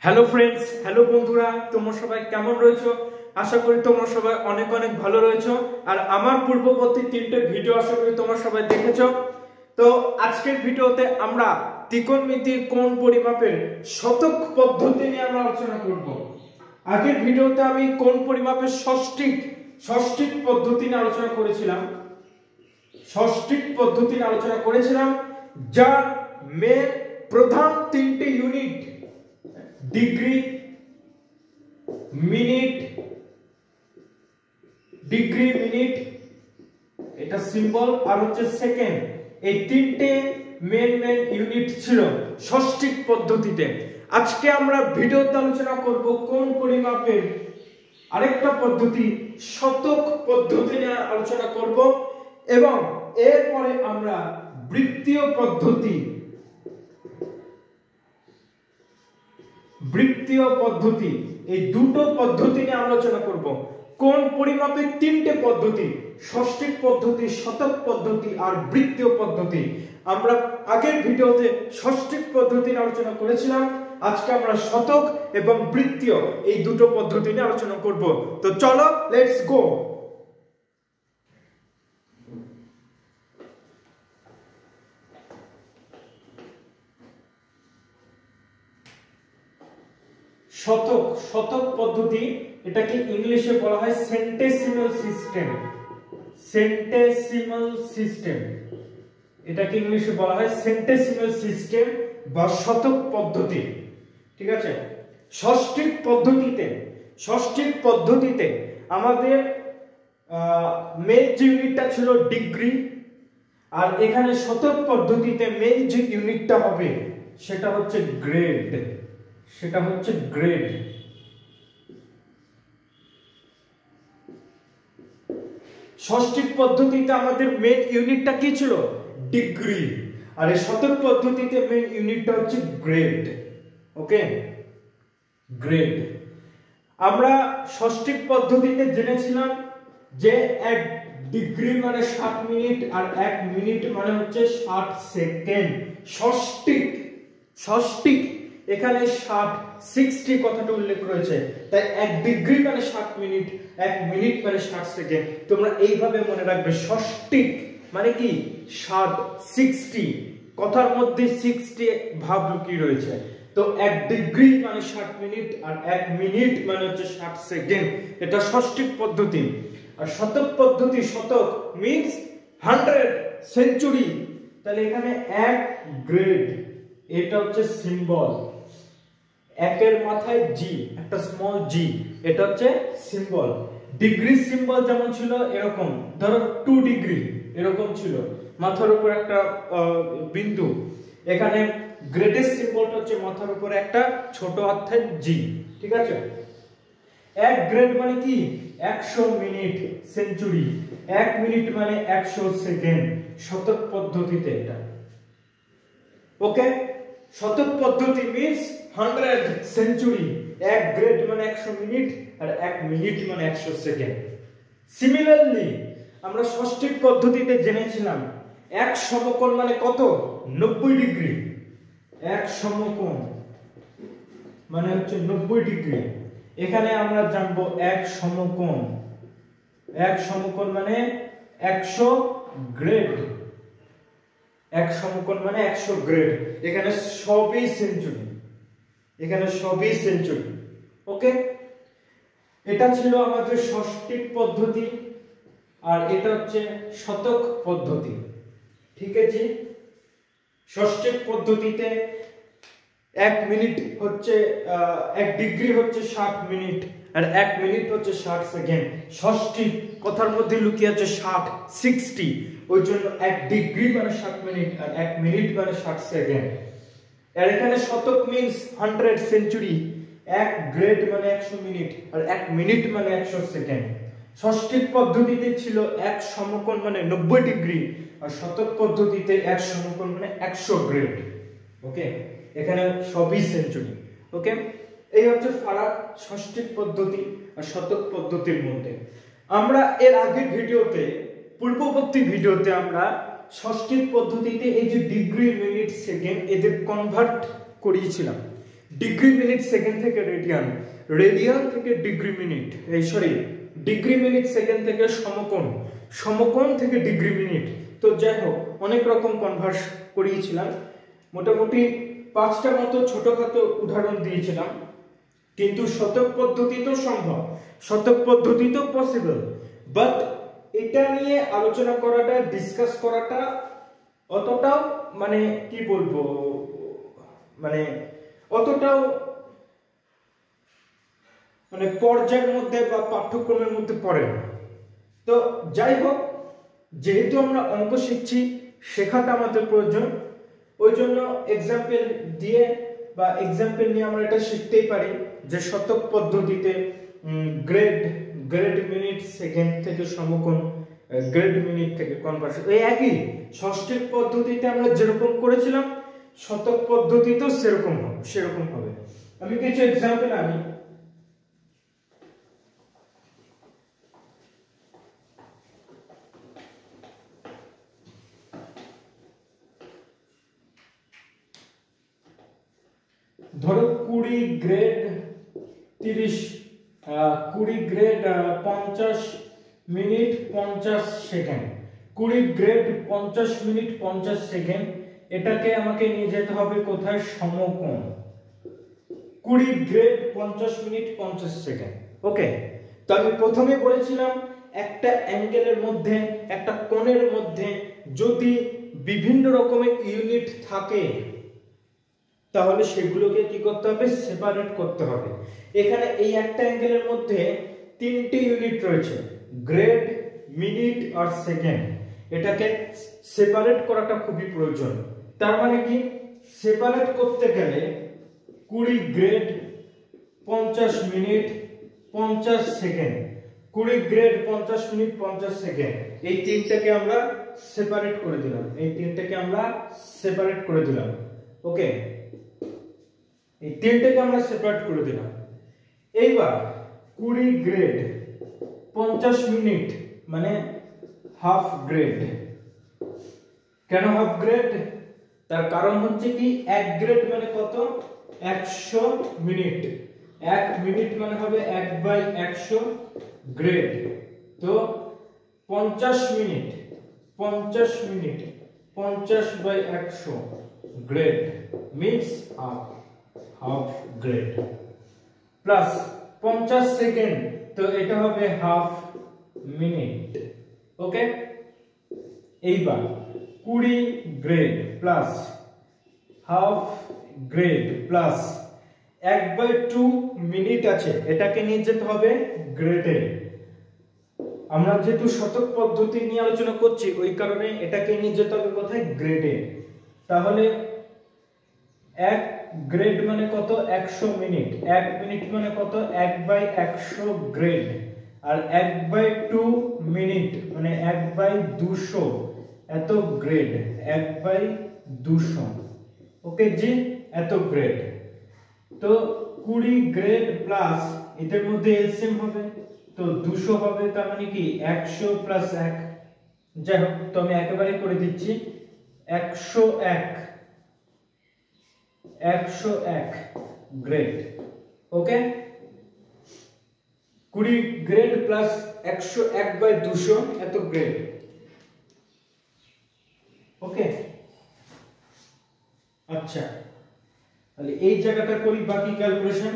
Hello friends, hello বন্ধুরা, তোমরা সবাই কেমন রয়েছো? আশা করি তোমরা সবাই অনেক অনেক ভালো রয়েছো। আর আমার পূর্ববর্তী তিনটে ভিডিও আশা করি তোমরা সবাই দেখেছো। তো আজকের ভিডিওতে আমরা ত্রিকোণমিতির কোণ পরিমাপের শতক পদ্ধতি নিয়ে আমরা আলোচনা করব। আগের ভিডিওতে আমি কোণ পরিমাপের ষষ্ঠিক পদ্ধতি নিয়ে আলোচনা করেছিলাম। যার মেন প্রধান তিনটে ইউনিট ডিগ্রি, মিনিট, এটা সিম্বল, আর হচ্ছে সেকেন্ড। এই তিনটে মেন ইউনিট ছিল ষষ্ঠিক পদ্ধতিতে। আজকে আমরা ভিডিওতে আলোচনা করব কোণ পরিমাপের আরেকটা পদ্ধতি শতক পদ্ধতি নিয়ে আলোচনা করব, এবং এরপরে আমরা বৃত্তীয় পদ্ধতি এই দুটো পদ্ধতি নিয়ে আলোচনা করব। কোণ পরিমাপের তিনটে পদ্ধতি, ষষ্ঠিক পদ্ধতি, শতক পদ্ধতি আর বৃত্তীয় পদ্ধতি। আমরা আগের ভিডিওতে ষষ্ঠিক পদ্ধতি নিয়ে আলোচনা করেছিলাম। আজকে আমরা শতক এবং বৃত্তীয় এই দুটো পদ্ধতি নিয়ে আলোচনা করব। তো চলো, লেটস গো। শতক পদ্ধতি, এটাকে ইংলিশে বলা হয় সেন্টেসিমাল সিস্টেম। এটাকে ইংলিশে বলা হয় সেন্টেসিমাল সিস্টেম বা শতক পদ্ধতি। ঠিক আছে। ষষ্ঠিক পদ্ধতিতে আমাদের মেন যে ইউনিটটা ছিল ডিগ্রি, আর এখানে শতক পদ্ধতিতে মেন যে ইউনিটটা হবে সেটা হচ্ছে গ্রেড। ষষ্ঠিক পদ্ধতিতে আমাদের মেন ইউনিটটা কি ছিল? ডিগ্রি। আর এই শতক পদ্ধতিতে মেন ইউনিটটা হচ্ছে গ্রেড। ওকে, গ্রেড। আমরা ষষ্ঠিক পদ্ধতিতে জেনেছিলাম যে 1 ডিগ্রি মানে 60 মিনিট, আর 1 মিনিট মানে হচ্ছে 60 সেকেন্ড। ষষ্ঠিক এখানে 60 কথাটা উল্লেখ রয়েছে, তাই 1 ডিগ্রি মানে 60 মিনিট, 1 মিনিট মানে 60 সেকেন্ড। তোমরা এইভাবে মনে রাখবে, ষষ্ঠিক মানে কি 60 কথার মধ্যে 60 ভাব লুকিয়ে রয়েছে। তো 1 ডিগ্রি মানে 60 মিনিট, আর 1 মিনিট মানে হচ্ছে 60 সেকেন্ড। এটা ষষ্ঠিক পদ্ধতি। আর শতক পদ্ধতি, শতক মিন্স 100 সেঞ্চুরি। তাহলে এখানে 1 গ্রেড, এটা হচ্ছে সিম্বল, একের মাথায় জি, একটা স্মল জি, এটা হচ্ছে সিম্বল। ডিগ্রি সিম্বল যেমন ছিল এরকম, ধরো 2 ডিগ্রি এরকম ছিল, মাথার উপর একটা বিন্দু। এখানে গ্রেডের সিম্বলটা হচ্ছে মাথার উপর একটা ছোট হাতের জি। ঠিক আছে। 1 গ্রেড মানে কি 100 মিনিট সেঞ্চুরি, 1 মিনিট মানে 100 সেকেন্ড। শতক পদ্ধতিতে এটা। ওকে, শতক পদ্ধতি মিন্স 100 সেঞ্চুরি, 1 গ্রেড মানে 100 মিনিট, আর 1 মিনিট মানে 100 সেকেন্ড। সিমিলারলি আমরা ষষ্ঠিক পদ্ধতিতে জেনেছিলাম 1 সমকোণ মানে কত? 90 ডিগ্রি। 1 সমকোণ মানে হচ্ছে 90 ডিগ্রি। এখানে আমরা জানবো 1 সমকোণ মানে 100 গ্রেড। 1 সমকোণ মানে 100 গ্রেড। এখানে সবই সেঞ্চুরি। ওকে, এটা ছিল আমাদের ষষ্ঠিক পদ্ধতি, আর এটা হচ্ছে শতক পদ্ধতি। ঠিক আছে। ষষ্ঠিক পদ্ধতিতে 1 মিনিট হচ্ছে 1 ডিগ্রি হচ্ছে 60 মিনিট, আর 1 মিনিট হচ্ছে 60 সেকেন্ড। ষষ্ঠিক কথার মধ্যে লুকিয়ে আছে 60, ওই জন্য 1 ডিগ্রি মানে 60 মিনিট, আর 1 মিনিট মানে 60 সেকেন্ড। আর এখানে শতক মিন্স 100 সেঞ্চুরি, 1 গ্রেড মানে 100 মিনিট, আর 1 মিনিট মানে 100 সেকেন্ড। ষষ্ঠিক পদ্ধতিতে ছিল 1 সমকোণ মানে 90 ডিগ্রি, আর শতক পদ্ধতিতে 1 সমকোণ মানে 100 গ্রেড। ওকে, এখানে সবই সেঞ্চুরি। ওকে, এই হচ্ছে ফারাক ষষ্ঠিক পদ্ধতি আর শতক পদ্ধতির মধ্যে। আমরা এর আগের ভিডিওতে, পূর্ববর্তী ভিডিওতে আমরা ষষ্ঠিক পদ্ধতিতে এই যে ডিগ্রি, মিনিট, সেকেন্ড এদের কনভার্ট করিয়েছিলাম। ডিগ্রি মিনিট সেকেন্ড থেকে রেডিয়ান, রেডিয়ান থেকে ডিগ্রি মিনিট, এই সরি ডিগ্রি মিনিট সেকেন্ড থেকে সমকোণ, সমকোণ থেকে ডিগ্রি মিনিট। তো যাই হোক, অনেক রকম কনভার্স করিয়েছিলাম, মোটামুটি 5টা মতো ছোটখাটো উদাহরণ দিয়েছিলাম। কিন্তু শতক পদ্ধতি তো সম্ভব, শতক পদ্ধতি তো পসিবল, বাট এটা নিয়ে আলোচনা করাটা, ডিসকাস করাটা অতটাও মানে কি বলবো, মানে অতটাও মানে পর্যায়ের মধ্যে বা পাঠ্যক্রমের মধ্যে পড়ে না। তো যাই হোক, যেহেতু আমরা অঙ্ক শিখছি, শেখাটা আমাদের প্রয়োজন, ওই জন্য এক্সাম্পল দিয়ে বা এক্সাম্পল নিয়ে আমরা এটা শিখতেই পারি যে শতক পদ্ধতিতে গ্রেড, গ্রেড মিনিট সেকেন্ড থেকে সমকোণ, গ্রেড মিনিট থেকে কনভার্সন, এই একই ষষ্ঠিক পদ্ধতিতে আমরা যেরকম করেছিলাম শতক পদ্ধতিতেও সেরকম হবে। আমি কিছু এক্সাম্পল আনি। ধরো 20 grade 30, 20 grade 50 minute 50 second, 20 grade 50 minute 50 second, এটাকে আমাকে নিয়ে যেতে হবে কোথায়, সমকোণ। 20 গ্রেড 50 মিনিট 50 সেকেন্ড। ওকে, তো আমি প্রথমে বলেছিলাম একটা অ্যাঙ্গেলের মধ্যে, একটা কোণের মধ্যে যদি বিভিন্ন রকমের ইউনিট থাকে তাহলে সেগুলোকে কি করতে হবে, সেপারেট করতে হবে। এখানে এই একটা অ্যাঙ্গেলের মধ্যে 3টে ইউনিট রয়েছে, গ্রেড, মিনিট আর সেকেন্ড, এটাকে সেপারেট করাটা খুবই প্রয়োজন। তার মানে কি, সেপারেট করতে গেলে 20 grade 50 minute 50 second, 20 grade 50 minute 50 second, এই তিনটাকে আমরা সেপারেট করে দিলাম, এই তিনটাকে আমরা সেপারেট করে দিলাম। ওকে, এই তিনটাকে আমরা সেপারেট করে দিলাম। এইবার 20 গ্রেড 50 মিনিট মানে হাফ গ্রেড। কেন হাফ গ্রেড? তার কারণ হচ্ছে কি, 1 গ্রেড মানে কত, 100 মিনিট, 1 মিনিট মানে হবে 1/100 গ্রেড। তো 50 minute 50/100 grade means half grade, plus 50 second, তো এটা হবে হাফ মিনিট। ওকে, এইবার 20 grade plus half grade plus 1/2 minute আছে, এটাকে নিয়ে যেতে হবে গ্রেডে। আমরা যেহেতু শতক পদ্ধতি নিয়ে আলোচনা করছি, ওই কারণে এটাকে নিয়ে যেতে হবে কোথায়, গ্রেডে। তাহলে 1 গ্রেড মানে কত, 100 মিনিট, 1 মিনিট মানে কত, 1/100 গ্রেড, আর 1/2 মিনিট মানে 1/200, এত গ্রেড, 1/200। ওকে জি, এত গ্রেড। তো 20 গ্রেড প্লাস এদের মধ্যে এলসিএম হবে, তো 200 হবে, তার মানে কি 100 প্লাস 1, যাই হোক, তো আমি একেবারে করে দিচ্ছি 101 গ্রেড। ওকে, 20 গ্রেড প্লাস 101/200 এত গ্রেড। ওকে, আচ্ছা, তাহলে এই জায়গাটা করি বাকি ক্যালকুলেশন।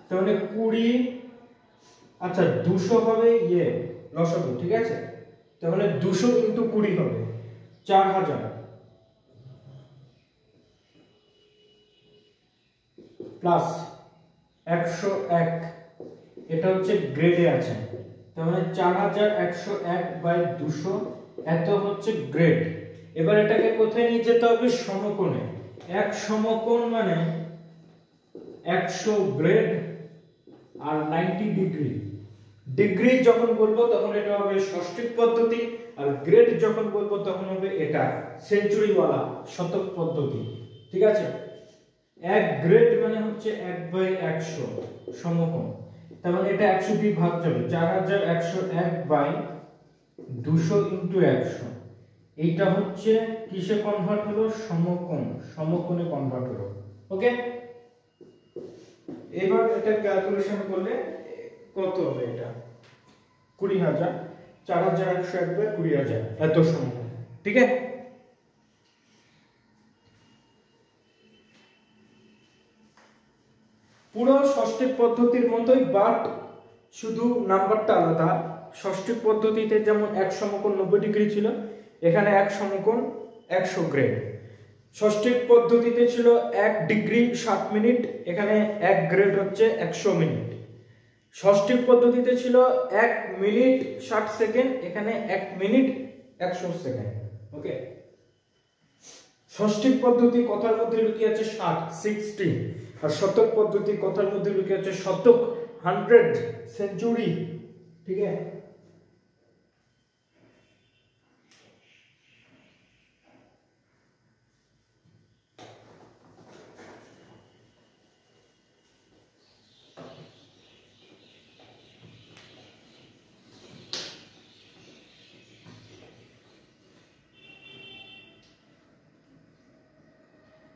তাহলে 20, আচ্ছা 200 হবে লসাগু, ঠিক আছে, তাহলে 200 ইনটু 20 হবে 4000 প্লাস 101, এটা হচ্ছে গ্রেডে আছে, তাহলে 4101/200 এত হচ্ছে গ্রেড। এবার এটাকে কোথায় নিয়ে যেতে হবে, সমকোণে। এক সমকোণ মানে 100 গ্রেড আর 90 ডিগ্রি। ডিগ্রি যখন বলবো তখন এটা হবে ষষ্ঠিক পদ্ধতি, আর গ্রেড যখন বলবো তখন হবে এটা সেঞ্চুরিওয়ালা শতক পদ্ধতি, ঠিক আছে। 1 গ্রেড মানে হচ্ছে 1/100 সমকোণ, তার মানে এটা 100 দিয়ে ভাগ যাবে, 4101 200 ইনটু 100, এইটা হচ্ছে কিসে কনভার্ট হলো? সমকোণ, সমকোণে কনভার্ট হলো। ওকে, এবার এটা ক্যালকুলেশন করলে কত হবে? এটা 20,000, 4101 বাই 20,000, এত সমকোণ। ঠিক আছে, পুরো ষষ্ঠিক পদ্ধতির মতোই, বাট শুধু নাম্বারটা আলাদা। ষষ্ঠিক পদ্ধতিতে যেমন এক সমকোণ 90 ডিগ্রি ছিল, এখানে এক সমকোণ 100 গ্রেড। ষষ্ঠিক পদ্ধতিতে ছিল 1 ডিগ্রি 7 মিনিট, এখানে 1 গ্রেড হচ্ছে 100 মিনিট। ষষ্ঠিক পদ্ধতিতে ছিল 1 মিনিট 60 সেকেন্ড, এখানে 1 মিনিট 100 সেকেন্ড। ওকে, ষষ্ঠিক পদ্ধতি কথার মধ্যে লুকিয়ে আছে 60, আর শতক পদ্ধতি কথার মধ্যে লুকিয়ে আছে শতক, 100, সেঞ্চুরি। ঠিক আছে,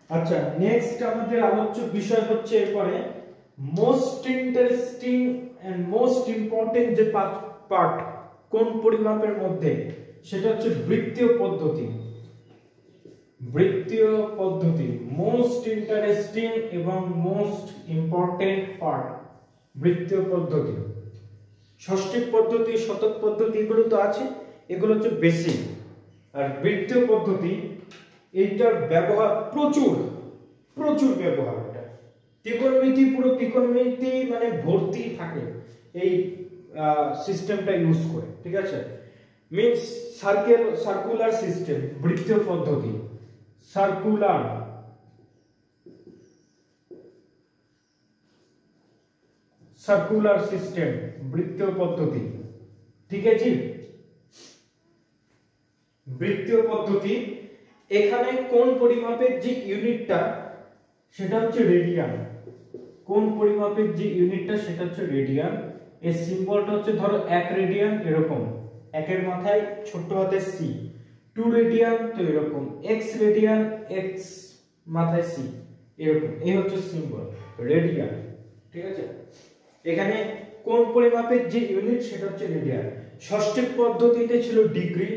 আচ্ছা, নেক্সট আমাদের আলোচ্য বিষয় হচ্ছে এরপরে most interesting and most important যে পার্ট কোন পরিমাপের মধ্যে, সেটা হচ্ছে বৃত্তীয় পদ্ধতি। বৃত্তীয় পদ্ধতি মোস্ট ইন্টারেস্টিং এবং মোস্ট ইম্পর্টেন্ট পার্ট, বৃত্তীয় পদ্ধতি। ষষ্ঠিক পদ্ধতি, শতক পদ্ধতি এগুলো তো আছে, এগুলো হচ্ছে বেসিক। আর বৃত্তীয় পদ্ধতি এইটার ব্যবহার প্রচুর প্রচুর ব্যবহার। এটা ত্রিকোণমিতি, পুরো ত্রিকোণমিতি মানে ভর্তি থাকে এই সিস্টেমটা ইউজ করে। ঠিক আছে, মিন্স সার্কুলার সিস্টেম, বৃত্তীয় পদ্ধতি, সার্কুলার সিস্টেম, বৃত্তীয় পদ্ধতি। ঠিক আছে, বৃত্তীয় পদ্ধতি এখানে কোন পরিমাপের যে ইউনিটটা সেটা হচ্ছে রেডিয়ান। কোন পরিমাপের যে ইউনিটটা সেটা হচ্ছে রেডিয়ান। এর সিম্বলটা হচ্ছে ধরো 1 রেডিয়ান, এরকম একের মাথায় ছোট হাতে সি, 2 রেডিয়ান তো এরকম, x রেডিয়ান x মাথায় সি, এরকম, এই হচ্ছে সিম্বল রেডিয়ান। ঠিক আছে, এখানে কোন পরিমাপের যে ইউনিট সেটা হচ্ছে রেডিয়ান। ষষ্ঠিক পদ্ধতিতে ছিল ডিগ্রি,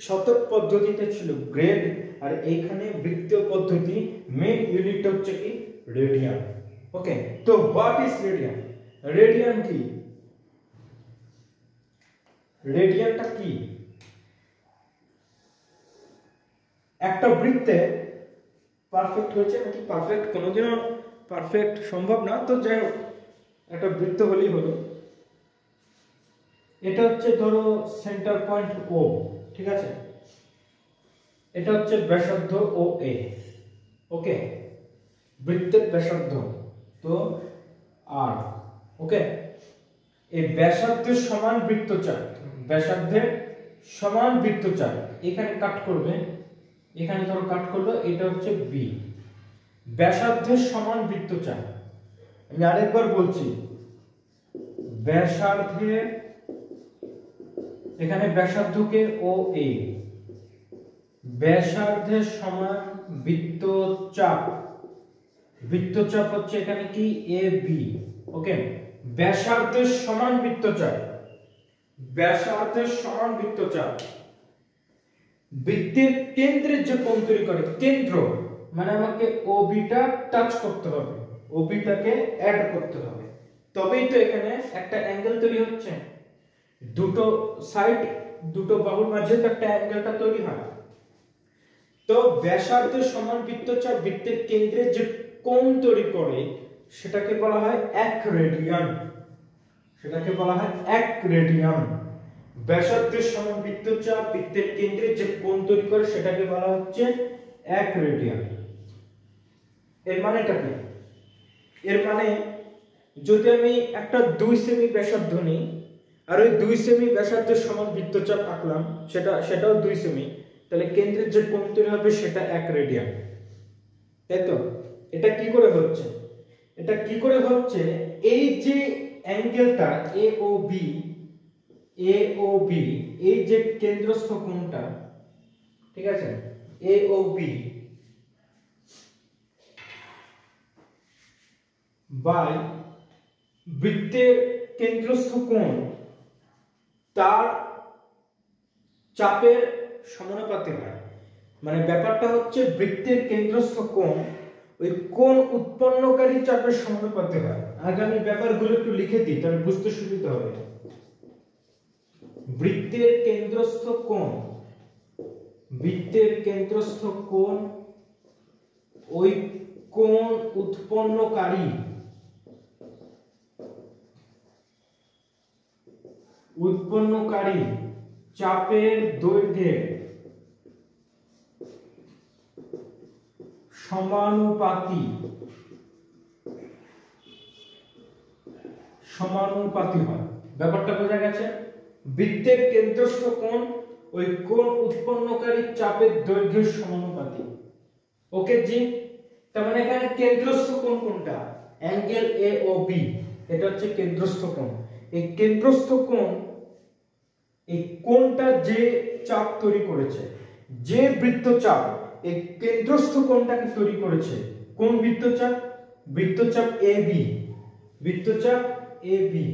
শতক পদ্ধতিতে ছিল গ্রেড, আর এইখানে বৃত্তীয় পদ্ধতি মেইন ইউনিট হচ্ছে কি? রেডিয়ান। ওকে, তো হোয়াট ইজ রেডিয়ান? রেডিয়ান কি? রেডিয়ানটা কি? একটা বৃত্তে পারফেক্ট হয়েছে নাকি পারফেক্ট, কোনোদিনও পারফেক্ট সম্ভব না, তো যাই হোক একটা বৃত্ত হলেই হলো। এটা হচ্ছে ধরো সেন্টার পয়েন্ট ও, ঠিক আছে, এটা হচ্ছে ব্যাসার্ধ ও এ। ওকে, বৃত্তের ব্যাসার্ধ তো আর। ওকে, এই ব্যাসার্ধের সমান বৃত্তচাপ, ব্যাসার্ধের সমান বৃত্তচাপ এখানে কাট করবে, এখানে ধরো কাট করলো, এটা হচ্ছে বি। ব্যাসার্ধের সমান বৃত্তচাপ, আমি আরেকবার বলছি, ব্যাসার্ধের, এখানে ব্যাসার্ধকে ও এ, ব্যাসার্ধের সমান বৃত্তচাপ, বৃত্তচাপ হচ্ছে এখানে কি? A B. ওকে, ব্যাসার্ধের সমান বৃত্তচাপ, ব্যাসার্ধের সমান বৃত্তচাপ বৃত্তের কেন্দ্রের যে কোণ তৈরি করে, কেন্দ্র মানে আমাকে ওবিটা টাচ করতে হবে, ওবিটাকে অ্যাড করতে হবে, তবেই তো এখানে একটা অ্যাঙ্গেল তৈরি হচ্ছে। দুটো সাইড, দুটো বাহুর মাঝে তো একটা অ্যাঙ্গেলটা তৈরি হয়। তো ব্যাসার্ধের সমান বৃত্তচাপ বৃত্তের কেন্দ্রে যে কোণ তৈরি করে সেটাকে বলা হয় 1 রেডিয়ান, সেটাকে বলা হয় 1 রেডিয়ান। ব্যাসার্ধের সমান বৃত্তচাপ বৃত্তের কেন্দ্রে যে কোণ তৈরি করে সেটাকে বলা হচ্ছে 1 রেডিয়ান। এর মানেটা কি? এর মানে যদি আমি একটা 2 সেমি ব্যাসার্ধ নিই আর ওই 2 সেমি ব্যাসার্ধের সমান বৃত্তচাপ আঁকলাম, সেটাও 2 সেমি, তাহলে কেন্দ্রের যে কোণ তৈরি হবে সেটা 1 রেডিয়ান, তাই তো? এটা কি করে হচ্ছে? এটা কি করে হচ্ছে? এই যে অ্যাঙ্গেলটা এ ও বি, এ ও বি, এই যে কেন্দ্রস্থ কোণটা, ঠিক আছে, এ ও বি বাই বৃত্তের কেন্দ্রস্থ কোণ তার চাপের সমানুপাতিক হয়। মানে ব্যাপারটা হচ্ছে বৃত্তের কেন্দ্রস্থ কোণ ওই কোণ উৎপন্নকারী চাপের সমানুপাতিক হয়। আগে আমি ব্যাপারগুলো একটু লিখে দিই, তাহলে বুঝতে সুবিধা হবে। বৃত্তের কেন্দ্রস্থ কোণ, বৃত্তের কেন্দ্রস্থ কোণ ওই কোণ উৎপন্নকারী চাপের দৈর্ঘ্যের সমানুপাতি হয়। ব্যাপারটা বোঝা গেছে? বৃত্তের কেন্দ্রস্থ কোণ ওই কোণ উৎপন্নকারী চাপের দৈর্ঘ্যের সমানুপাতি। ওকে জি? তার মানে এখানে কেন্দ্রস্থ কোণ কোনটা? অ্যাঙ্গেল এ ও বি, এটা হচ্ছে কেন্দ্রস্থ কোণ। এই কেন্দ্রস্থ কোণ, এই কোণটা যে চাপ তৈরি করেছে, যে বৃত্তচাপ এই কেন্দ্রস্থ কোণটাকে তৈরি করেছে, কোন বৃত্তচাপ? বৃত্তচাপ এ বি, বৃত্তচাপ এ বি,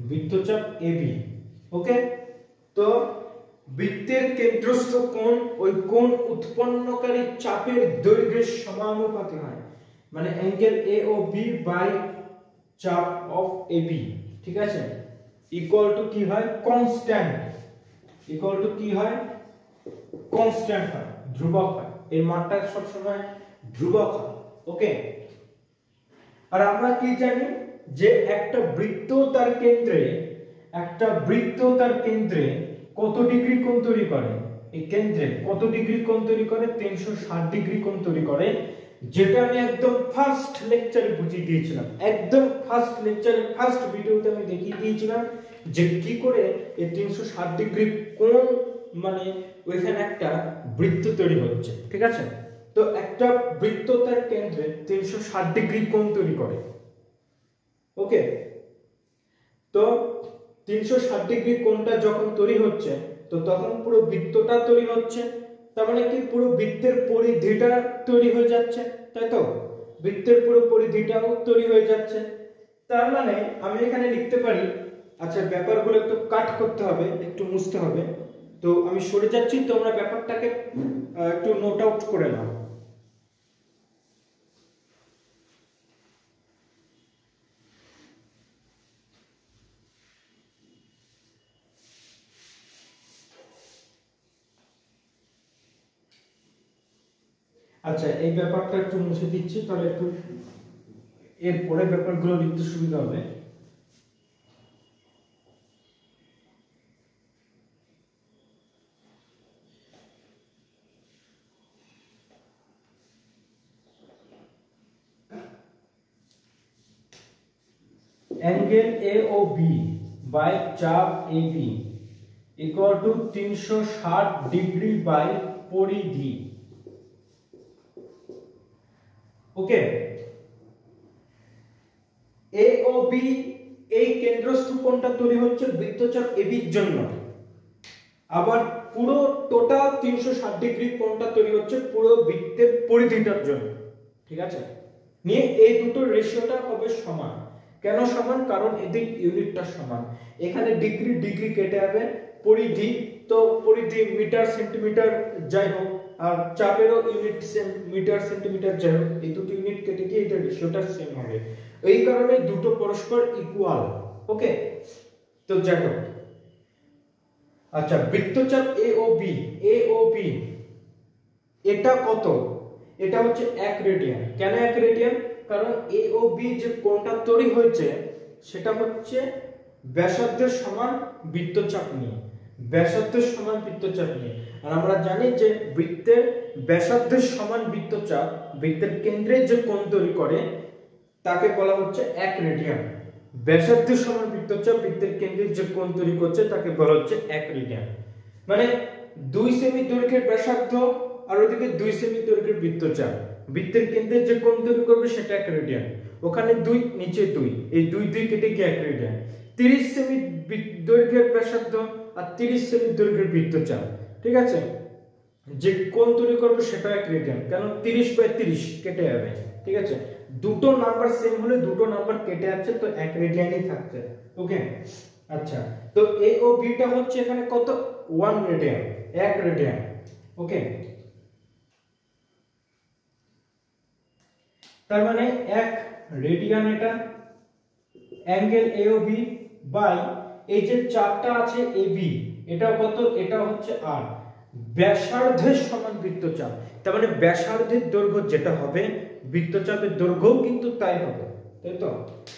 বৃত্তচাপ এ বি। ওকে, তো বৃত্তের কেন্দ্রস্থ কোণ ওই কোণ উৎপন্নকারী চাপের দৈর্ঘ্যের সমানুপাতিক হয়। মানে angle A O B by চাপ অফ এ বি, ঠিক আছে, ইকুয়াল টু কি হয়? কনস্ট্যান্ট। ইকুয়াল টু কি হয়? কনস্ট্যান্ট হয়, ধ্রুবক হয়। এর মানটা সব সময় ধ্রুবক হয়। ওকে, আর আমরা কি জানি যে একটা বৃত্ত তার কেন্দ্রে কত ডিগ্রি কোণ তৈরি করে? এই কেন্দ্রে কত ডিগ্রি কোণ তৈরি করে? 360 ডিগ্রি কোণ তৈরি করে, যেটা আমি একদম ফার্স্ট লেকচারে বুঝিয়ে দিয়েছিলাম। একদম ফার্স্ট লেকচারে, ফার্স্ট ভিডিওতে আমি দেখিয়ে দিয়েছিলাম যে কি করে এই 360 ডিগ্রি কোণ, মানে ওইখানে একটা বৃত্ত তৈরি হচ্ছে, ঠিক আছে। তো একটা বৃত্ত তার কেন্দ্রে 360 ডিগ্রি কোণ তৈরি করে। ওকে, তো 360 ডিগ্রি কোণটা যখন তৈরি হচ্ছে, তো তখন পুরো বৃত্তটা তৈরি হচ্ছে। তার মানে কি পুরো বৃত্তের পরিধিটা তৈরি হয়ে যাচ্ছে, তাই তো? বৃত্তের পুরো পরিধিটাও তৈরি হয়ে যাচ্ছে। তার মানে আমি এখানে লিখতে পারি, আচ্ছা ব্যাপারগুলো একটু কাট করতে হবে, একটু মুছতে হবে, তো আমি সরে যাচ্ছি, তোমরা ব্যাপারটাকে একটু নোট আউট করে নাও। আচ্ছা, এই ব্যাপারটা একটু মুছে দিচ্ছি, তাহলে একটু এরপরে ব্যাপারগুলো লিখতে সুবিধা হবে। Angle A O B by চাপ A B equal to 360 degree by পরিধি। ওকে, এ ও বি এই কেন্দ্রস্থ কোণটা তৈরি হচ্ছে বৃত্তচাপ এবি এর জন্য, আবার পুরো টোটাল 360 ডিগ্রি কোণটা তৈরি হচ্ছে পুরো বৃত্তের পরিধিটার জন্য, ঠিক আছে। নিয়ে এই দুটো রেশিওটা হবে সমান। কেন সমান? কারণ এদের ইউনিটটা সমান। এখানে ডিগ্রি ডিগ্রি কেটে যাবে, পরিধি তো পরিধি মিটার সেন্টিমিটার যাই হোক, আর চাপেরও ইউনিট মিটার সেন্টিমিটার যাই হোক, এই দুটো ইউনিট কেটে গিয়ে এটা রেশিওটা সেম হবে। এই কারণে দুটো পরস্পর ইকুয়াল। ওকে, তো যাই হোক, আচ্ছা বৃত্তচাপ এ ও বি এটা কত? এটা হচ্ছে 1 রেডিয়ান। কেন 1 রেডিয়ান? কারণ এ ও বি যে কোণটা তৈরি হয়েছে সেটা হচ্ছে ব্যাসার্ধের সমান বৃত্তচাপ নিয়ে, ব্যাসার্ধের সমান বৃত্তচাপ নিয়ে। আর আমরা জানি যে বৃত্তের ব্যাসার্ধের সমান বৃত্তচাপ বৃত্তের কেন্দ্রে যে কোণ তৈরি করে তাকে বলা হচ্ছে 1 রেডিয়ান। ব্যাসার্ধের সমান বৃত্তচাপ বৃত্তের কেন্দ্রে যে কোণ তৈরি করছে তাকে বলা হচ্ছে 1 রেডিয়ান। মানে 2 সেমি দৈর্ঘ্যের ব্যাসার্ধ আর ওদিকে 2 সেমি দৈর্ঘ্যের বৃত্তচাপ, বৃত্তের কেন্দ্রে যে কোণ তৈরি করবে সেটা 1 রেডিয়ান। ওখানে 2, নিচে 2, এই 2 কেটে গিয়ে 1 রেডিয়ান। 30 সেমি দৈর্ঘ্যের ব্যাসার্ধ আর 30 সেমি দৈর্ঘ্যের বৃত্তচাপ, ঠিক আছে। যে কোণ তৈরি করবে সেটা 1 রেডিয়ান, কারণ 30/30 কেটে যাবে, ঠিক আছে। দুটো নাম্বার সেম হলে দুটো নাম্বার কেটে যাচ্ছে, তো 1 রেডিয়ানই থাকছে। ওকে, আচ্ছা, তো এ ও বিটা হচ্ছে এখানে কত, 1 রেডিয়ান, 1 রেডিয়ান। ওকে, তার মানে 1 রেডিয়ান এটা অ্যাঙ্গেল AOB বাই এই যে চাপটা আছে AB, এটা কত, এটা হচ্ছে r, ব্যাসার্ধের সমান বৃত্তচাপ। তার মানে ব্যাসার্ধের দৈর্ঘ্য যেটা হবে বৃত্তচাপের দৈর্ঘ্যও কিন্তু তাই হবে, তাই তো।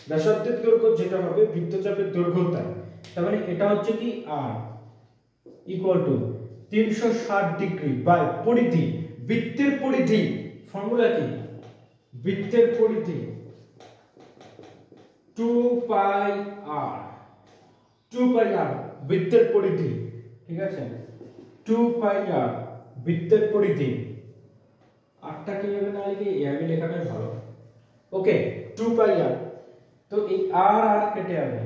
ব্যাসার্ধের দৈর্ঘ্য যেটা হবে বৃত্তচাপের দৈর্ঘ্য তাই। তার মানে এটা হচ্ছে কি r equal to 360 degree by পরিধি, বৃত্তের পরিধি ফর্মুলা কি, বৃত্তের পরিধি 2 পাই r, 2 পাই r বৃত্তের পরিধি, ঠিক আছে। 2 পাই r বৃত্তের পরিধি, আরটা কি হবে না লিখে এভাবে লেখাটাই ভালো। ওকে, 2 পাই r, তো এই r আর কেটে যাবে,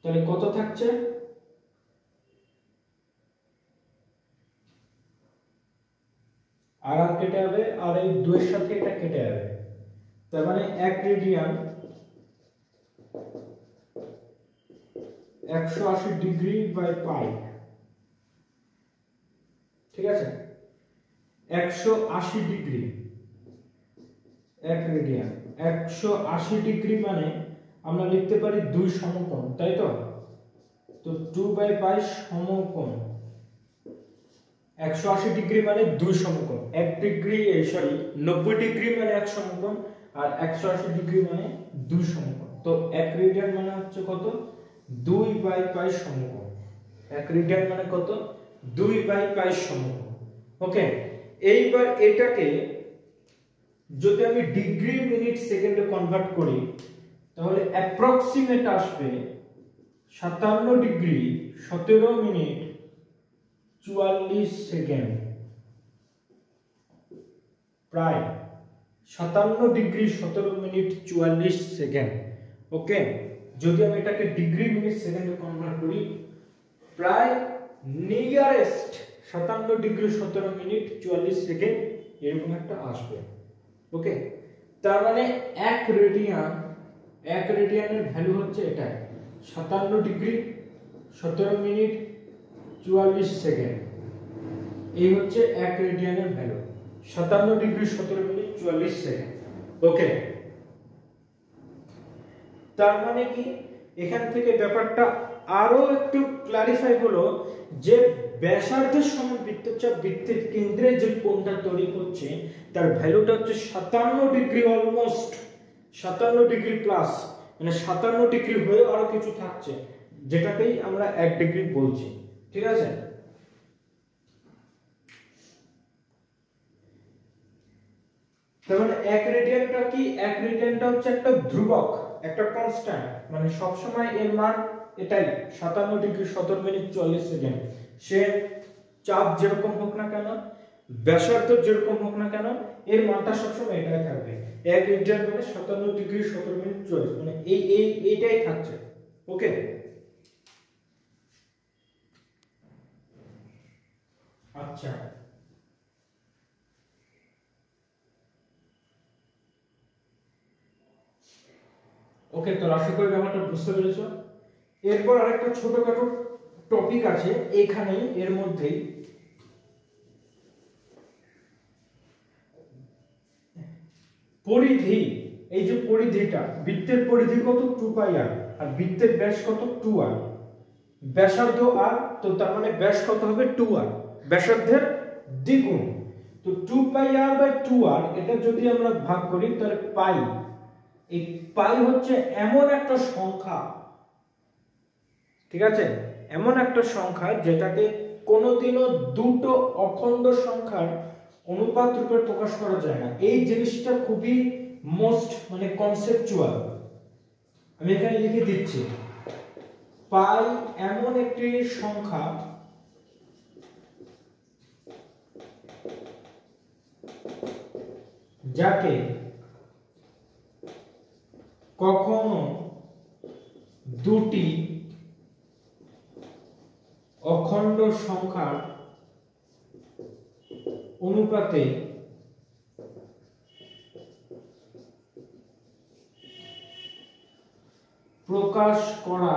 তাহলে কত থাকছে, আর কেটে যাবে আর এই 2 এর সাথে এটা কেটে যাবে, তার মানে 1 রেডিয়ান 180 ডিগ্রি বাই পাই, ঠিক আছে। 180 ডিগ্রি 1 রেডিয়ান 180 ডিগ্রি মানে আমরা লিখতে পারি 2 সমকোণ, তাই তো। তো 2 বাই পাই সমকোণ, 180 ডিগ্রি মানে 2 সমকোণ, 1 ডিগ্রি সরি 90 ডিগ্রি মানে 1 সমকোণ, আর 180 ডিগ্রি মানে 2 সমকোণ। তো 1 রেডিয়ান মানে হচ্ছে কত, 2 বাই পাই সমকোণ। 1 রেডিয়ান মানে কত, 2 বাই পাই সমকোণ। ওকে, এইবার এটাকে যদি আমি ডিগ্রি মিনিট সেকেন্ডে কনভার্ট করি তাহলে অ্যাপ্রক্সিমেট আসবে 57 ডিগ্রি 17 মিনিট 44 সেকেন্ড, প্রায় 57 ডিগ্রি 17 মিনিট 44 সেকেন্ড। ওকে, যদি আমি এটাকে ডিগ্রি মিনিট সেকেন্ডে কনভার্ট করি প্রায় নিয়ারেস্ট 57 ডিগ্রি 17 মিনিট 44 সেকেন্ড এরকম একটা আসবে। ওকে, তার মানে 1 রেডিয়ানের ভ্যালু হচ্ছে এটা, 57 ডিগ্রি 17 মিনিট 44 সেকেন্ড, এই হচ্ছে 1 রেডিয়ানের ভ্যালু, 57 ডিগ্রি 17 মিনিট 44 সেকেন্ড। ওকে, তার মানে কি এখান থেকে ব্যাপারটা আরো একটু ক্লারিফাই হলো যে ব্যাসার্ধের সমান বৃত্তচাপ বৃত্তের কেন্দ্রে যে কোণটা তৈরি করছে তার ভ্যালুটা হচ্ছে 57 ডিগ্রি, অলমোস্ট 57 ডিগ্রি প্লাস, মানে 57 ডিগ্রি হয়ে আরো কিছু থাকছে, যেটাকেই আমরা 1 ডিগ্রি বলছি, ঠিক আছে। তার মানে 1 রেডিয়ানটা কি, 1 রেডিয়ানটা হচ্ছে একটা ধ্রুবক, একটা কনস্ট্যান্ট, মানে সব সময় এর মান এটাই 57 ডিগ্রি 17 মিনিট 44 সেকেন্ড। সে চাপ যেরকম হোক না কেন, ব্যাসার্ধ যেরকম হোক না কেন, এর মানটা সবসময় এটাই থাকবে। 1 রেডিয়ান মানে 57 ডিগ্রি 17 মিনিট 44, মানে এইটাই থাকছে। ওকে, আচ্ছা, ওকে, তো আশা করি ব্যাপারটা বুঝতে পেরেছো। এরপর আরেকটা ছোটখাটো টপিক আছে এখানেই, এর মধ্যেই পরিধি। এই যে পরিধিটা, বৃত্তের পরিধি কত, 2 পাই r, আর বৃত্তের ব্যাস কত, 2r, ব্যাসার্ধ r, তো তার মানে ব্যাস কত হবে, 2r, ব্যাসার্ধের দ্বিগুণ। তো 2 পাই r বাই 2r, এটা যদি আমরা ভাগ করি তাহলে পাই, এই পাই হচ্ছে এমন একটা সংখ্যা, ঠিক আছে, এমন একটা সংখ্যা যেটাকে কোনোদিনও দুটো অখণ্ড সংখ্যার অনুপাত রূপে প্রকাশ করা যায় না। এই জিনিসটা খুবই মোস্ট মানে কনসেপচুয়াল, আমি এখানে লিখে দিচ্ছি। পাই এমন একটি সংখ্যা যাকে কখনো দুটি অখণ্ড সংখ্যার অনুপাতে প্রকাশ করা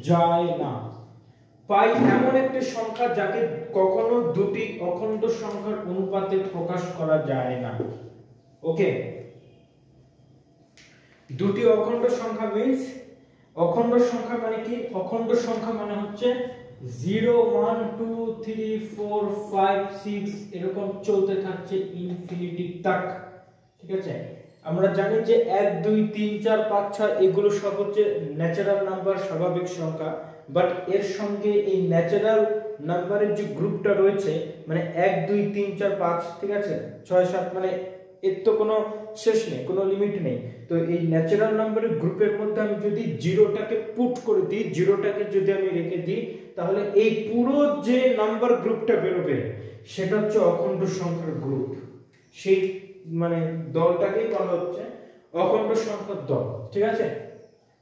যায় না। পাই এমন একটি সংখ্যা যাকে কখনো দুটি অখণ্ড সংখ্যার অনুপাতে প্রকাশ করা যায় না। ওকে, দুটি অখণ্ড সংখ্যা মিন্স অখণ্ড সংখ্যা মানে কি? অখণ্ড সংখ্যা মানে হচ্ছে 0 1 2 3 4 5 6 এরকম চলতে থাকছে ইনফিনিটি তক। ঠিক আছে, আমরা জানি যে 1 2 3 4 5 6 এগুলো সব হচ্ছে ন্যাচারাল নাম্বার, স্বাভাবিক সংখ্যা। বাট এর সঙ্গে এই ন্যাচারাল নাম্বারের যে গ্রুপটা রয়েছে মানে 1 2 3 4 5, ঠিক আছে, 6 7, মানে এর তো কোনো শেষ নেই, কোনো লিমিট নেই। তো এই ন্যাচারাল নাম্বারের গ্রুপের মধ্যে আমি যদি জিরোটাকে পুট করে দিই, জিরোটাকে যদি আমি রেখে দিই, তাহলে এই পুরো যে নাম্বার গ্রুপটা বেরোবে সেটা হচ্ছে অখণ্ড সংখ্যার গ্রুপ। সেই মানে দলটাকেই বলা হচ্ছে অখণ্ড সংখ্যার দল। ঠিক আছে,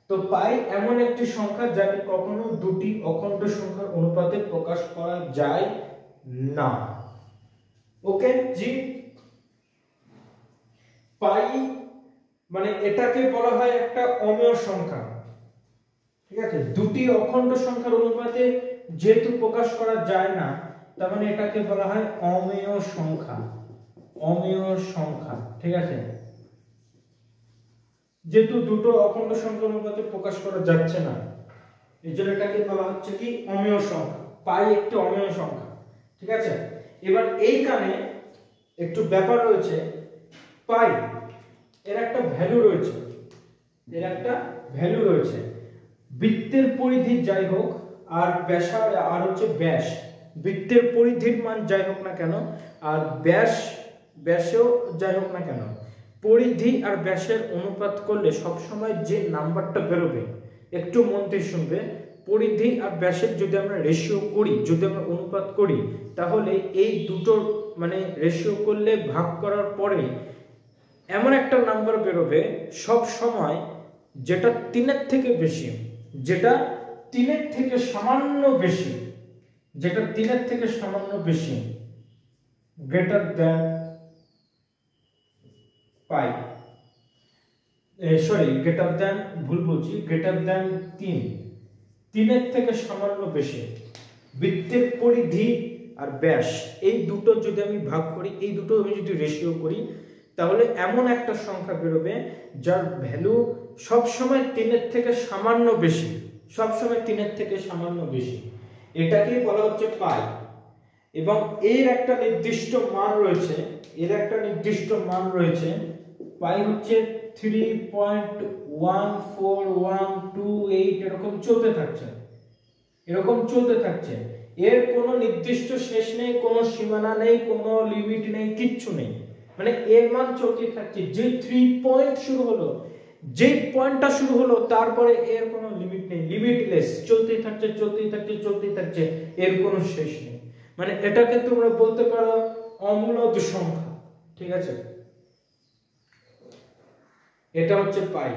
তো পাই এমন একটি সংখ্যা যাকে কখনো দুটি অখণ্ড সংখ্যার অনুপাতে প্রকাশ করা যায় না। ওকে জি, পাই মানে এটাকে বলা হয় একটা অমেয় সংখ্যা। ঠিক আছে, দুটি অখণ্ড সংখ্যার অনুপাতে যেহেতু প্রকাশ করা যায় না, তার মানে এটাকে বলা হয় অমেয় সংখ্যা। অমেয় সংখ্যা, ঠিক আছে, যেহেতু দুটো অখণ্ড সংখ্যার অনুপাতে প্রকাশ করা যাচ্ছে না, এই জন্য এটাকে বলা হচ্ছে কি অমেয় সংখ্যা। পাই একটি অমেয় সংখ্যা। ঠিক আছে, এবার এইখানে একটু ব্যাপার রয়েছে। পাই এর একটা ভ্যালু রয়েছে, এর একটা ভ্যালু রয়েছে। বৃত্তের পরিধি যাই হোক আর ব্যাসার্ধ আর হচ্ছে ব্যাস, বৃত্তের পরিধির মান যাই হোক না কেন আর ব্যাসেও যাই হোক না কেন, পরিধি আর ব্যাসের অনুপাত করলে সবসময় যে নাম্বারটা বেরোবে, একটু মন দিয়ে শুনবে, পরিধি আর ব্যাসের যদি আমরা রেশিও করি, যদি আমরা অনুপাত করি, তাহলে এই দুটো মানে রেশিও করলে ভাগ করার পরে এমন একটা নাম্বার বেরোবে সব সময় যেটা 3-এর থেকে বেশি, যেটা 3-এর থেকে সামান্য বেশি, যেটা 3-এর থেকে সামান্য বেশি, গ্রেটার দ্যান পাই, সরি গ্রেটার দ্যান, ভুল বলছি, গ্রেটার দ্যান 3-এর থেকে সামান্য বেশি। বৃত্তের পরিধি আর ব্যাস এই দুটো যদি আমি ভাগ করি, এই দুটো আমি যদি রেশিও করি, তাহলে এমন একটা সংখ্যা বেরোবে যার ভ্যালু সবসময় 3-এর থেকে সামান্য বেশি, সবসময় 3-এর থেকে সামান্য বেশি। এটাকেই বলা হচ্ছে পাই। এবং এর একটা নির্দিষ্ট মান রয়েছে, এর একটা নির্দিষ্ট মান রয়েছে। পাই হচ্ছে 3.14128 এরকম চলতে থাকছে, এরকম চলতে থাকছে। এর কোনো নির্দিষ্ট শেষ নেই, কোনো সীমানা নেই, কোনো লিমিট নেই, কিচ্ছু নেই, মানে এর মান চলতে থাকছে। যে 3 পয়েন্ট শুরু হলো, যে পয়েন্টটা শুরু হলো তারপরে এর কোনো লিমিট নেই, লিমিটলেস, চলতেই থাকছে, চলতেই থাকছে, চলতেই থাকছে, এর কোনো শেষ নেই। মানে এটাকে তোমরা বলতে পারো অমূলদ সংখ্যা। ঠিক আছে, এটা হচ্ছে পাই।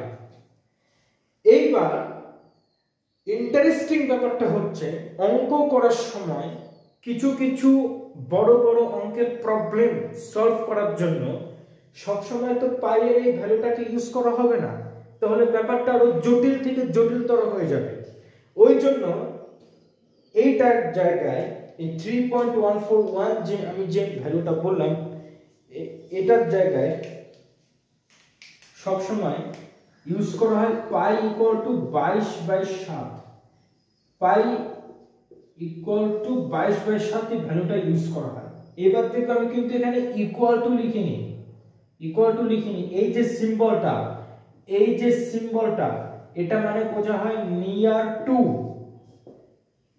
এইবার ইন্টারেস্টিং ব্যাপারটা হচ্ছে অঙ্ক করার সময় কিছু কিছু বড় বড় অঙ্কের প্রবলেম সলভ করার জন্য সবসময় তো পাইয়ের এই ভ্যালুটাকে ইউজ করা হবে না, তাহলে ব্যাপারটা আরো জটিল থেকে জটিলতর হয়ে যাবে। ওই জন্য এইটার জায়গায় এই 3.141 যে আমি যে ভ্যালুটা বললাম, এটার জায়গায় সবসময় ইউজ করা হয় pi equal to 22/7। Pi equal to 22/7 এই ভ্যালুটা ইউজ করা হয়। এবার দেখো আমি কিন্তু এখানে ইকুয়াল টু লিখিনি, ইকুয়াল টু লিখিনি, এই যে সিম্বলটা, এই যে সিম্বলটা, এটা মানে বোঝা হয় নিয়ার টু।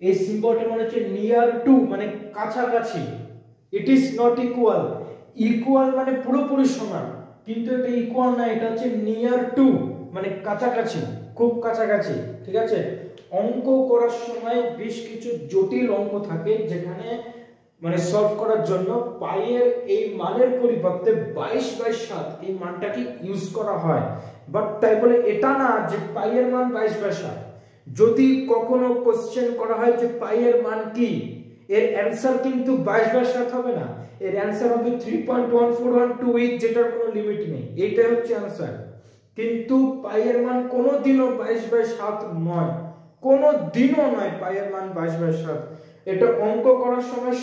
এই সিম্বলটা মানে হচ্ছে নিয়ার টু, মানে কাছাকাছি। It is not equal. Equal মানে পুরোপুরি সমান, কিন্তু এটা ইকুয়াল না, এটা হচ্ছে নিয়ার টু, মানে কাছাকাছি, খুব কাছাকাছি। ঠিক আছে, অঙ্ক করার সময় বেশ কিছু জটিল অঙ্ক থাকে যেখানে মানে সলভ করার জন্য পাইয়ের এই মানের পরিবর্তে 22/7 এই মানটাকে ইউজ করা হয়। বাট তাই বলে এটা না যে পাইয়ের মান 22/7। যদি কখনো কোশ্চেন করা হয় যে পাইয়ের মান কি, এর অ্যানসার কিন্তু 22/7 হবে না, এর অ্যানসার হবে 3.14128, যেটার কোনো লিমিট নেই। এইটাই হচ্ছে অ্যানসার। কিন্তু পাইয়ের মান কোনোদিনও 22/7 নয়, কোনোদিনও নয় পাইয়ের মান 22/7। এটা অঙ্ক করার সময়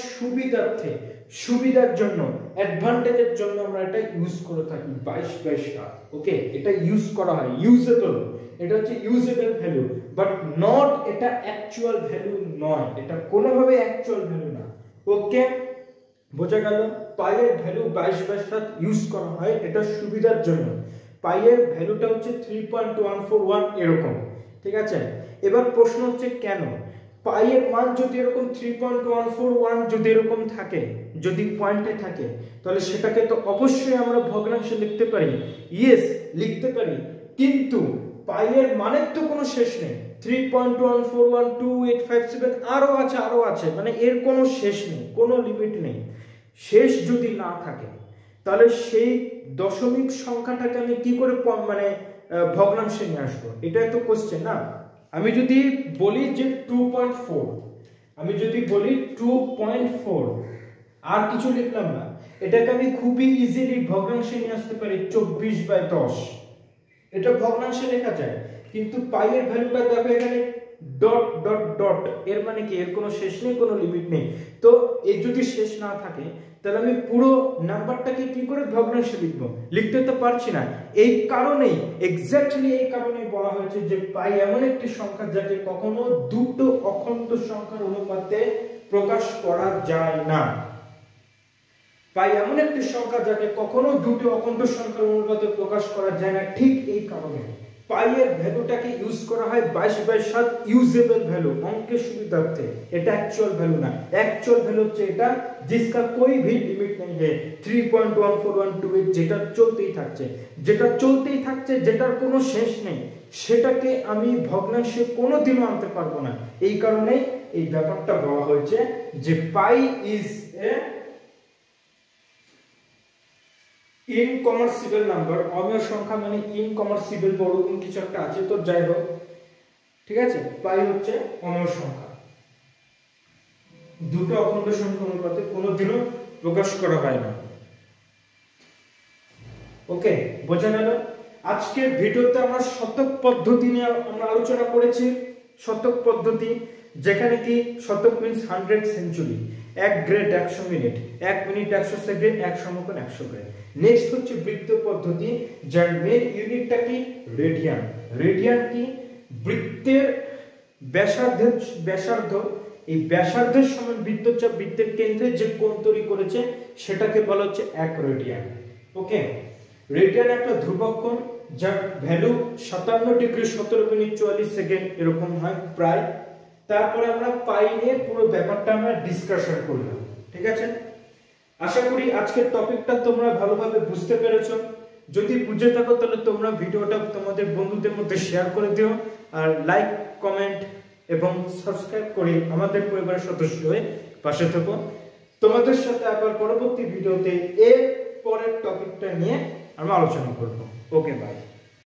সুবিধার জন্য, অ্যাডভান্টেজের জন্য আমরা এটা ইউজ করে থাকি 22/7। ওকে, এটা ইউজ করা হয়, ইউজেবল, এটা হচ্ছে ইউজেবল ভ্যালু, বাট নট এটা অ্যাকচুয়াল ভ্যালু নয়, এটা কোনোভাবে অ্যাকচুয়াল ভ্যালু না। ওকে, বোঝা গেল? পাইয়ের ভ্যালু 22/7 ইউজ করা হয় এটা সুবিধার জন্য। পাইয়ের ভ্যালুটা হচ্ছে 3.141 এরকম, ঠিক আছে? এবার প্রশ্ন হচ্ছে কেন পাইয়ের মান যদি এরকম 3.141 যদি এরকম থাকে, যদি পয়েন্টে থাকে, তাহলে সেটাকে তো অবশ্যই আমরা ভগ্নাংশে লিখতে পারি। ইয়েস, লিখতে পারি, কিন্তু পাইয়ের মানের তো কোনো শেষ নেই। 3.1412857 আরো আছে, মানে এর কোনো শেষ নেই, কোনো লিমিট নেই। শেষ যদি না থাকে তাহলে সেই দশমিক সংখ্যাটাকে আমি কি করে মানে ভগ্নাংশে নিয়ে আসবো? এটাই তো কোশ্চেন না। আমি যদি বলি যে 2.4, আমি যদি বলি 2.4, আর কিছু লিখলাম না, এটাকে আমি খুবই ইজিলি ভগ্নাংশে নিয়ে আসতে পারি 24/10। এটা ভগ্নাংশে লেখা যায়, কিন্তু পাইয়ের ভ্যালুটা দেখো এখানে ডট ডট ডট, এর মানে কি এর কোনো শেষ নেই, কোনো লিমিট নেই। তো এর যদি শেষ না থাকে তাহলে আমি পুরো নাম্বারটাকে কি করে ভগ্নাংশে লিখবো? লিখতে তো পারছি না। এই কারণেই, এক্স্যাক্টলি এই কারণেই বলা হয়েছে যে পাই এমন একটি সংখ্যা যাকে কখনো দুটো অখণ্ড সংখ্যার অনুপাতে প্রকাশ করা যায় না। পাই এমন একটি সংখ্যা যাকে কখনো দুটো অখণ্ড সংখ্যার অনুপাতে প্রকাশ করা যায় না। ঠিক এই কারণে পাইয়ের ভ্যালুটাকে ইউজ করা হয় 22/7 ইউজেবল ভ্যালু, অঙ্কের সুবিধার্থে। এটা অ্যাকচুয়াল ভ্যালু না। অ্যাকচুয়াল ভ্যালু হচ্ছে এটা जिसका कोई भी लिमिट नहीं है, 3.14128, যেটা চলতেই থাকছে, যেটার কোনো শেষ নেই, সেটাকে আমি ভগ্নাংশে কোনোদিনও আনতে পারবো না। এই কারণে এই ব্যাপারটা বলা হয়েছে যে পাই ইজ এ ইনকমার্সিবল নাম্বার। অমেয় সংখ্যা মানে ইনকমার্সিবল, বড় কিছু একটা আছে, তো যাই হোক, ঠিক আছে? পাই হচ্ছে অমেয় সংখ্যা, দুটো অখণ্ড সংখ্যা অনুপাতে কোনোদিনও প্রকাশ করা হয় না। ওকে, বোঝা গেল? আজকের ভিডিওতে আমরা শতক পদ্ধতি নিয়ে আমরা আলোচনা করেছি। শতক পদ্ধতি, যেখানে কি শতক means 100 century, 1 grade 100 minute, 1 minute 100 second, 1 সমকোণ 100 গ্রেড। নেক্সট হচ্ছে বৃত্ত পদ্ধতি, যার মেন ইউনিটটা কি রেডিয়ান। রেডিয়ান কি? বৃত্তের ব্যাসার্ধ, এই ব্যাসার্ধের সমান বৃত্তচাপ বৃত্তের কেন্দ্রে যে কোণ তৈরি করেছে সেটাকে বলা হচ্ছে 1 রেডিয়ান। ওকে, রেডিয়ান একটা ধ্রুবক কোণ যার ভ্যালু 57 ডিগ্রি 17 মিনিট 44 সেকেন্ড এরকম হয় প্রায়। তারপরে আমরা পাই নিয়ে পুরো ব্যাপারটা আমরা ডিসকাশন করলাম, ঠিক আছে? আশা করি আজকের টপিকটা তোমরা ভালোভাবে বুঝতে পেরেছো। যদি বুঝে থাকো তাহলে তোমরা ভিডিওটা তোমাদের বন্ধুদের মধ্যে শেয়ার করে দিও, আর লাইক, কমেন্ট এবং সাবস্ক্রাইব করে আমাদের পরিবারের সদস্য হয়ে পাশে থাকো। তোমাদের সাথে আবার পরবর্তী ভিডিওতে এর পরের টপিকটা নিয়ে আমরা আলোচনা করব। ওকে, বাই।